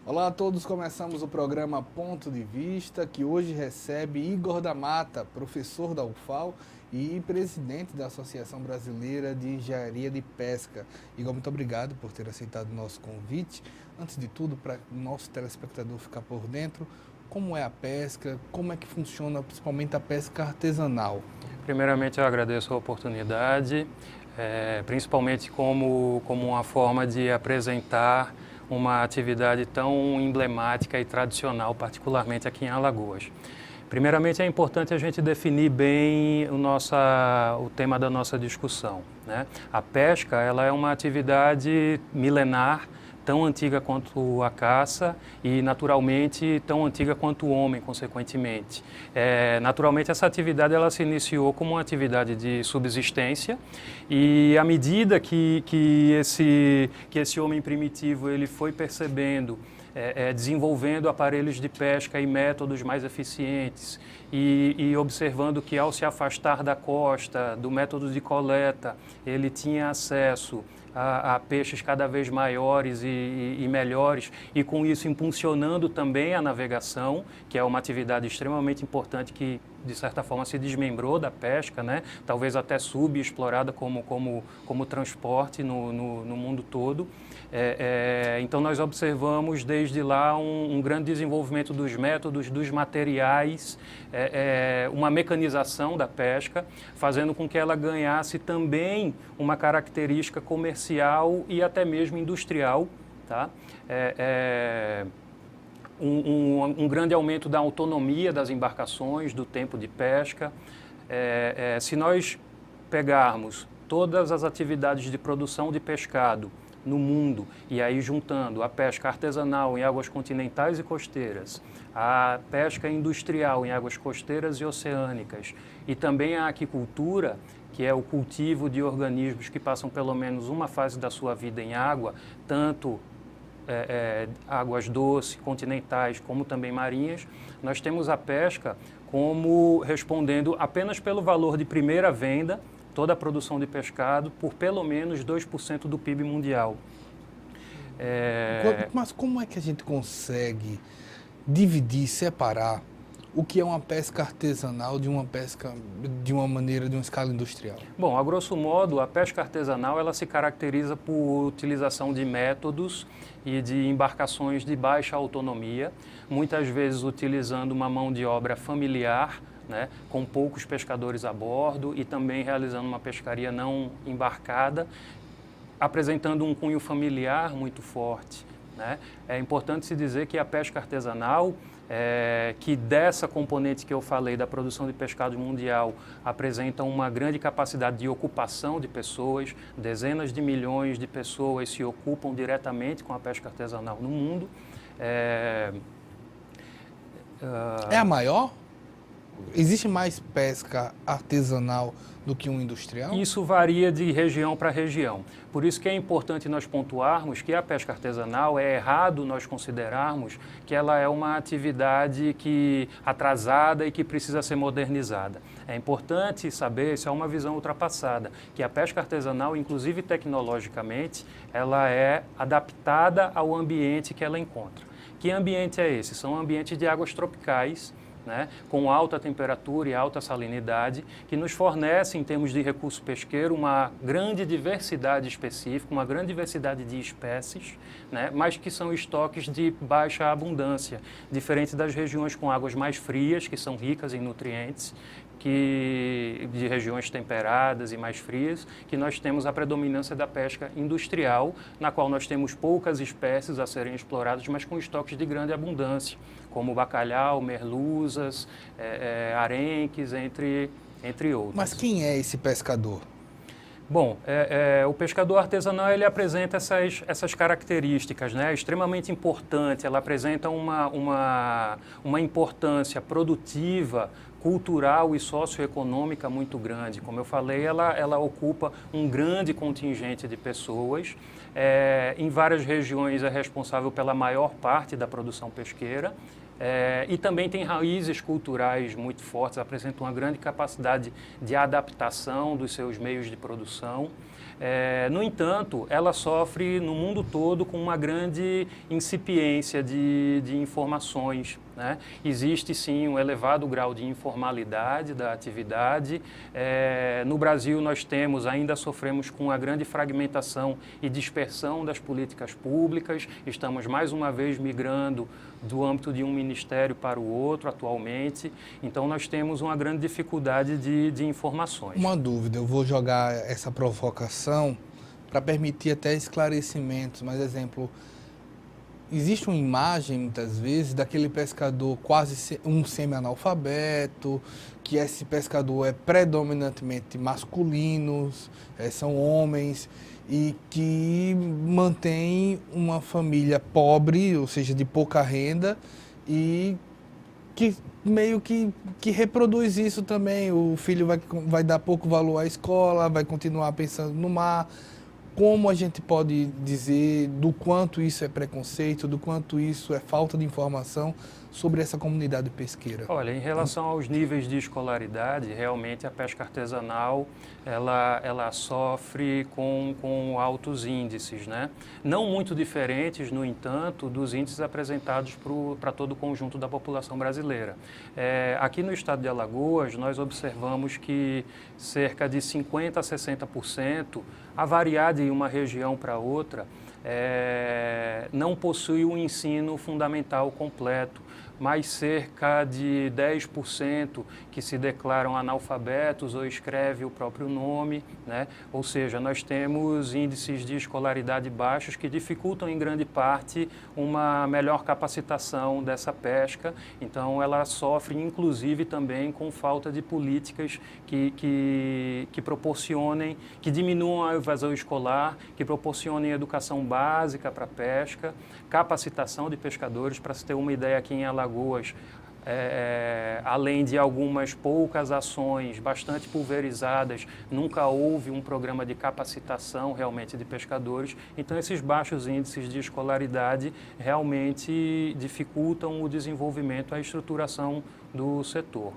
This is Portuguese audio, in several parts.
Olá a todos, começamos o programa Ponto de Vista, que hoje recebe Igor da Mata, professor da UFAL e presidente da Associação Brasileira de Engenharia de Pesca. Igor, muito obrigado por ter aceitado o nosso convite. Antes de tudo, para o nosso telespectador ficar por dentro, como é a pesca, como é que funciona principalmente a pesca artesanal? Primeiramente, eu agradeço a oportunidade, principalmente como uma forma de apresentar uma atividade tão emblemática e tradicional, particularmente aqui em Alagoas. Primeiramente, é importante a gente definir bem o tema da nossa discussão, né? A pesca, ela é uma atividade milenar, tão antiga quanto a caça e, naturalmente, tão antiga quanto o homem, consequentemente. Naturalmente, essa atividade ela se iniciou como uma atividade de subsistência e, à medida que esse homem primitivo ele foi percebendo, desenvolvendo aparelhos de pesca e métodos mais eficientes e observando que, ao se afastar da costa, do método de coleta, ele tinha acesso a peixes cada vez maiores e melhores, e com isso impulsionando também a navegação, que é uma atividade extremamente importante que, de certa forma, se desmembrou da pesca, né? Talvez até subexplorada como transporte no mundo todo. Então, nós observamos desde lá um grande desenvolvimento dos métodos, dos materiais, uma mecanização da pesca, fazendo com que ela ganhasse também uma característica comercial e até mesmo industrial, tá? Um grande aumento da autonomia das embarcações, do tempo de pesca. Se nós pegarmos todas as atividades de produção de pescado no mundo, e aí juntando a pesca artesanal em águas continentais e costeiras, a pesca industrial em águas costeiras e oceânicas, e também a aquicultura, que é o cultivo de organismos que passam pelo menos uma fase da sua vida em água, tanto águas doces, continentais, como também marinhas, nós temos a pesca como respondendo apenas pelo valor de primeira venda, toda a produção de pescado, por pelo menos 2% do PIB mundial. Mas como é que a gente consegue dividir, separar o que é uma pesca artesanal de uma pesca de uma maneira, de uma escala industrial? Bom, a grosso modo, a pesca artesanal ela se caracteriza por utilização de métodos e de embarcações de baixa autonomia, muitas vezes utilizando uma mão de obra familiar, né, com poucos pescadores a bordo e também realizando uma pescaria não embarcada, apresentando um cunho familiar muito forte, né? É importante se dizer que a pesca artesanal, que dessa componente que eu falei da produção de pescado mundial, apresenta uma grande capacidade de ocupação de pessoas, dezenas de milhões de pessoas se ocupam diretamente com a pesca artesanal no mundo. É a maior? Existe mais pesca artesanal do que um industrial? Isso varia de região para região. Por isso que é importante nós pontuarmos que a pesca artesanal é errado nós considerarmos que ela é uma atividade atrasada e que precisa ser modernizada. É importante saber, isso é uma visão ultrapassada, que a pesca artesanal, inclusive tecnologicamente, ela é adaptada ao ambiente que ela encontra. Que ambiente é esse? São ambientes de águas tropicais, né, com alta temperatura e alta salinidade, que nos fornece, em termos de recurso pesqueiro, uma grande diversidade específica, uma grande diversidade de espécies, né, mas que são estoques de baixa abundância, diferente das regiões com águas mais frias, que são ricas em nutrientes, de regiões temperadas e mais frias, que nós temos a predominância da pesca industrial, na qual nós temos poucas espécies a serem exploradas, mas com estoques de grande abundância, como bacalhau, merluzas, arenques, entre outros. Mas quem é esse pescador? Bom, o pescador artesanal ele apresenta essas características, né? É extremamente importante, ela apresenta uma importância produtiva, cultural e socioeconômica muito grande. Como eu falei, ela ocupa um grande contingente de pessoas. Em várias regiões é responsável pela maior parte da produção pesqueira. E também tem raízes culturais muito fortes, apresenta uma grande capacidade de adaptação dos seus meios de produção. No entanto, ela sofre no mundo todo com uma grande incipiência de informações, né? Existe sim um elevado grau de informalidade da atividade. No Brasil nós ainda sofremos com a grande fragmentação e dispersão das políticas públicas. Estamos mais uma vez migrando do âmbito de um ministério para o outro atualmente. Então nós temos uma grande dificuldade de informações. Uma dúvida, eu vou jogar essa provocação para permitir até esclarecimentos, mas exemplo, existe uma imagem, muitas vezes, daquele pescador quase um semi-analfabeto, que esse pescador é predominantemente masculino, são homens, e que mantém uma família pobre, ou seja, de pouca renda, e que meio que reproduz isso também. O filho vai dar pouco valor à escola, vai continuar pensando no mar. Como a gente pode dizer do quanto isso é preconceito, do quanto isso é falta de informação sobre essa comunidade pesqueira? Olha, em relação aos níveis de escolaridade, realmente a pesca artesanal ela sofre com altos índices, né? Não muito diferentes, no entanto, dos índices apresentados para todo o conjunto da população brasileira. Aqui no estado de Alagoas, nós observamos que cerca de 50% a 60%, a variar de uma região para outra, não possui um ensino fundamental completo, mas cerca de 10% que se declaram analfabetos ou escreve o próprio nome, né? Ou seja, nós temos índices de escolaridade baixos que dificultam em grande parte uma melhor capacitação dessa pesca. Então ela sofre inclusive também com falta de políticas que proporcionem, que diminuam a evasão escolar, que proporcionem educação básica para a pesca, capacitação de pescadores. Para se ter uma ideia, aqui em Alagoas, além de algumas poucas ações bastante pulverizadas, nunca houve um programa de capacitação realmente de pescadores. Então esses baixos índices de escolaridade realmente dificultam o desenvolvimento, a estruturação do setor.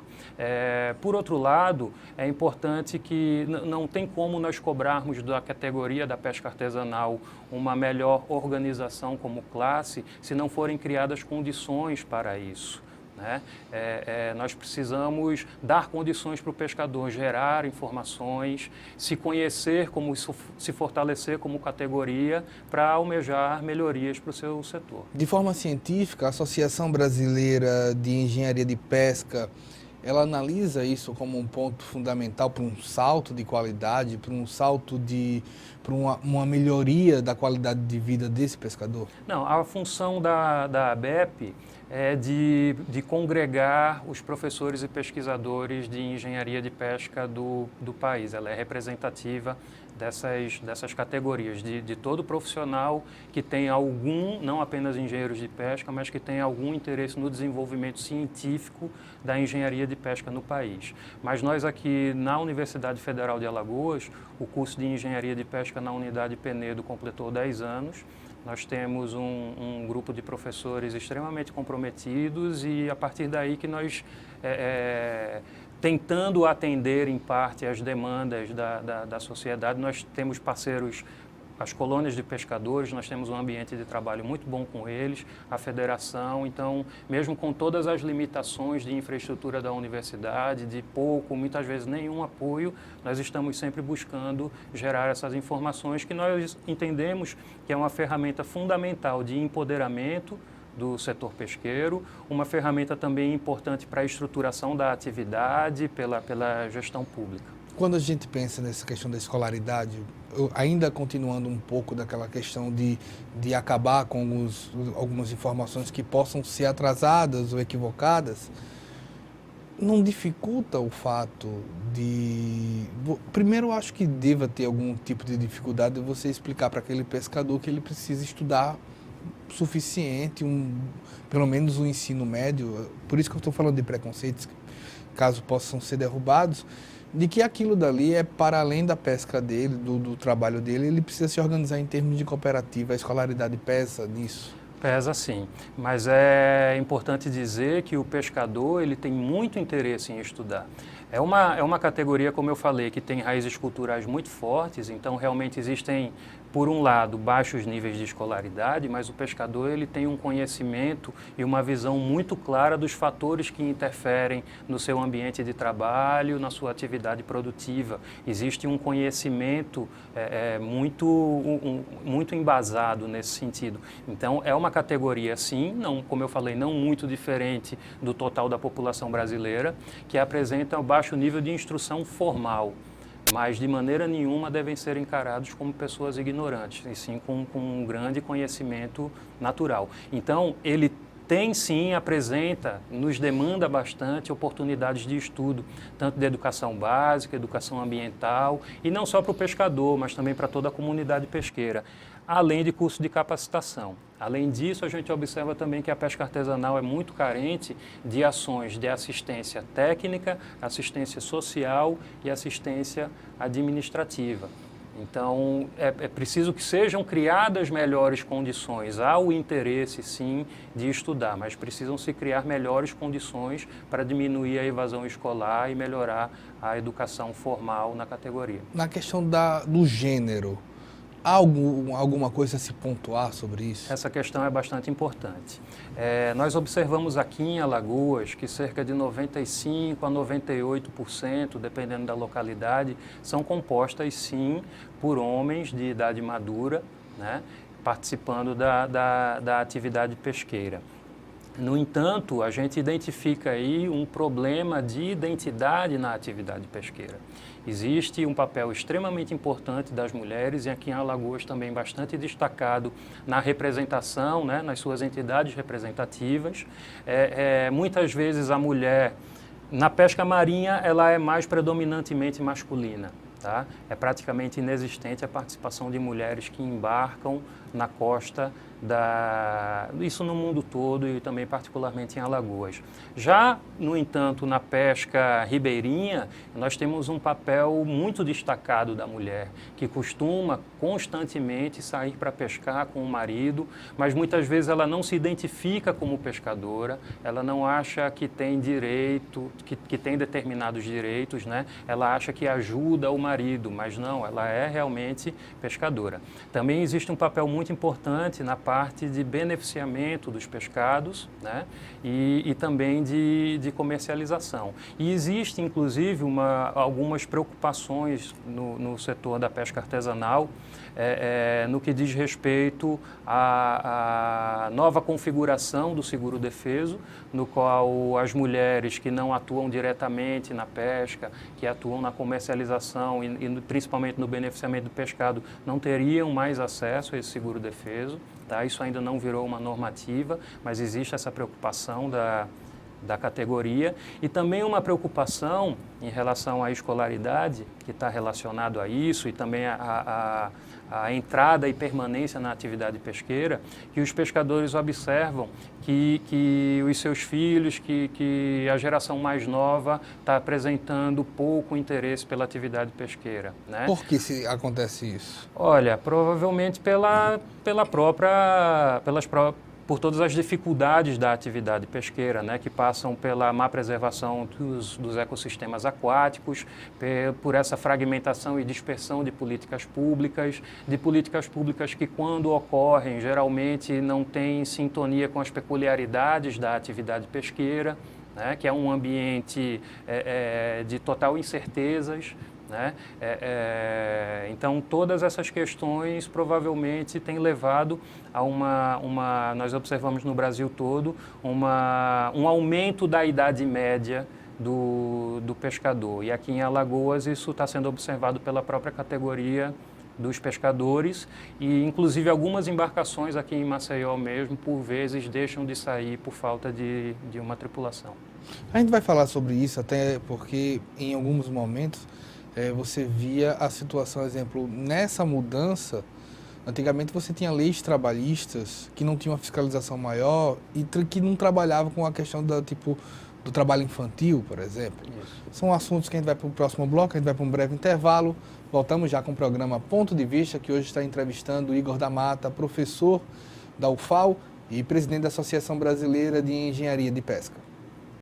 Por outro lado, é importante que não tem como nós cobrarmos da categoria da pesca artesanal uma melhor organização como classe se não forem criadas condições para isso, né? Nós precisamos dar condições para o pescador gerar informações, se conhecer, se fortalecer como categoria para almejar melhorias para o seu setor. De forma científica, a Associação Brasileira de Engenharia de Pesca, ela analisa isso como um ponto fundamental para um salto de qualidade, para um salto para uma melhoria da qualidade de vida desse pescador? Não, a função da ABEP é de congregar os professores e pesquisadores de engenharia de pesca do país. Ela é representativa dessas categorias, de todo profissional que tem algum, não apenas engenheiros de pesca, mas que tem algum interesse no desenvolvimento científico da engenharia de pesca no país. Mas nós aqui na Universidade Federal de Alagoas, o curso de engenharia de pesca na unidade Penedo completou 10 anos. Nós temos um grupo de professores extremamente comprometidos e a partir daí que nós, tentando atender em parte as demandas da sociedade, nós temos parceiros, as colônias de pescadores, nós temos um ambiente de trabalho muito bom com eles, a federação. Então, mesmo com todas as limitações de infraestrutura da universidade, de pouco, muitas vezes nenhum apoio, nós estamos sempre buscando gerar essas informações que nós entendemos que é uma ferramenta fundamental de empoderamento do setor pesqueiro, uma ferramenta também importante para a estruturação da atividade pela gestão pública. Quando a gente pensa nessa questão da escolaridade, ainda continuando um pouco daquela questão de acabar com algumas informações que possam ser atrasadas ou equivocadas, não dificulta o fato de... Primeiro, eu acho que deva ter algum tipo de dificuldade de você explicar para aquele pescador que ele precisa estudar suficiente, pelo menos o ensino médio, por isso que eu estou falando de preconceitos, caso possam ser derrubados, de que aquilo dali é para além da pesca dele, do trabalho dele, ele precisa se organizar em termos de cooperativa, a escolaridade pesa nisso. Pesa sim, mas é importante dizer que o pescador ele tem muito interesse em estudar. É uma categoria, como eu falei, que tem raízes culturais muito fortes, então realmente existem, por um lado, baixos níveis de escolaridade, mas o pescador ele tem um conhecimento e uma visão muito clara dos fatores que interferem no seu ambiente de trabalho, na sua atividade produtiva. Existe um conhecimento muito embasado nesse sentido. Então, é uma categoria, sim, não, como eu falei, não muito diferente do total da população brasileira, que apresenta um baixo nível de instrução formal, mas de maneira nenhuma devem ser encarados como pessoas ignorantes, e sim com um grande conhecimento natural. Então, ele tem sim, apresenta, nos demanda bastante oportunidades de estudo, tanto de educação básica, educação ambiental, e não só para o pescador, mas também para toda a comunidade pesqueira, além de curso de capacitação. Além disso, a gente observa também que a pesca artesanal é muito carente de ações de assistência técnica, assistência social e assistência administrativa. Então, é preciso que sejam criadas melhores condições. Há o interesse, sim, de estudar, mas precisam se criar melhores condições para diminuir a evasão escolar e melhorar a educação formal na categoria. Na questão do gênero, há alguma coisa a se pontuar sobre isso? Essa questão é bastante importante. Nós observamos aqui em Alagoas que cerca de 95% a 98%, dependendo da localidade, são compostas, sim, por homens de idade madura, né, participando da atividade pesqueira. No entanto, a gente identifica aí um problema de identidade na atividade pesqueira. Existe um papel extremamente importante das mulheres e aqui em Alagoas também bastante destacado na representação, né, nas suas entidades representativas. Muitas vezes a mulher, na pesca marinha, ela é mais predominantemente masculina. Tá? É praticamente inexistente a participação de mulheres que embarcam na costa, isso no mundo todo e também particularmente em Alagoas. Já, no entanto, na pesca ribeirinha, nós temos um papel muito destacado da mulher, que costuma constantemente sair para pescar com o marido, mas muitas vezes ela não se identifica como pescadora, ela não acha que tem direito, que tem determinados direitos, né? Ela acha que ajuda o marido, mas não, ela é realmente pescadora. Também existe um papel muito importante na parte de beneficiamento dos pescados, né? E também de comercialização. E existe, inclusive, algumas preocupações no setor da pesca artesanal, no que diz respeito à nova configuração do seguro-defeso, no qual as mulheres que não atuam diretamente na pesca, que atuam na comercialização e principalmente no beneficiamento do pescado, não teriam mais acesso a esse seguro-defeso. Tá? Isso ainda não virou uma normativa, mas existe essa preocupação da categoria e também uma preocupação em relação à escolaridade, que está relacionado a isso, e também a entrada e permanência na atividade pesqueira, que os pescadores observam que os seus filhos, que a geração mais nova está apresentando pouco interesse pela atividade pesqueira. Né? Por que acontece isso? Olha, provavelmente por todas as dificuldades da atividade pesqueira, né, que passam pela má preservação dos ecossistemas aquáticos, por essa fragmentação e dispersão de políticas públicas que, quando ocorrem, geralmente não têm sintonia com as peculiaridades da atividade pesqueira, né, que é um ambiente de total incertezas. Né? Então, todas essas questões provavelmente têm levado a nós observamos no Brasil todo, um aumento da idade média do pescador. E aqui em Alagoas isso está sendo observado pela própria categoria dos pescadores e, inclusive, algumas embarcações aqui em Maceió mesmo, por vezes, deixam de sair por falta de uma tripulação. A gente vai falar sobre isso até porque, em alguns momentos, você via a situação, exemplo, nessa mudança, antigamente você tinha leis trabalhistas que não tinham uma fiscalização maior e que não trabalhavam com a questão do trabalho infantil, por exemplo. Isso. São assuntos que a gente vai para o próximo bloco, a gente vai para um breve intervalo. Voltamos já com o programa Ponto de Vista, que hoje está entrevistando o Igor da Mata, professor da UFAL e presidente da Associação Brasileira de Engenharia de Pesca.